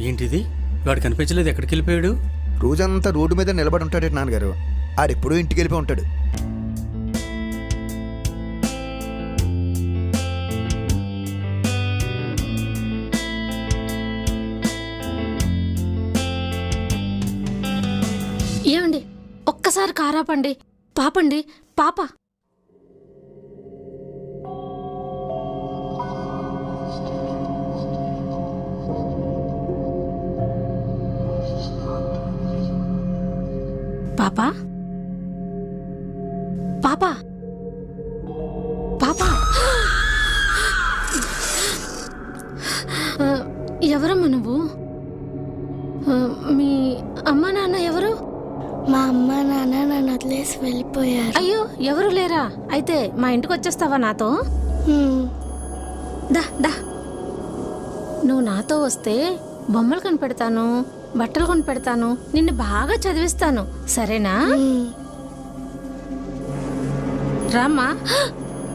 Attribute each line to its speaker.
Speaker 1: ఏంటిది? వాడు కనిపించలేదు, ఎక్కడికి వెళ్ళిపోయాడు?
Speaker 2: రోజంతా రోడ్డు మీద నిలబడి ఉంటాడు నాన్నగారు. ఆడెప్పుడూ ఇంటికి వెళ్ళిపోయి ఉంటాడు.
Speaker 3: ఏమండి, ఒక్కసారి కారాపండి. పాపండి, పాప. పాపా, పాపా, పాపా. ఎవరమ్మా నువ్వు? మీ అమ్మ నాన్న ఎవరు?
Speaker 4: మా అమ్మ నాన్న నన్ను వదిలేసి వెళ్ళిపోయారు.
Speaker 3: అయ్యో, ఎవరు లేరా? అయితే మా ఇంటికి వచ్చేస్తావా నాతో? దా దా. నువ్వు నాతో వస్తే బొమ్మలు కొనిపెడతాను, బట్టలు కొనిపెడతాను, నిన్ను బాగా చదివిస్తాను, సరేనా? రామ్మా.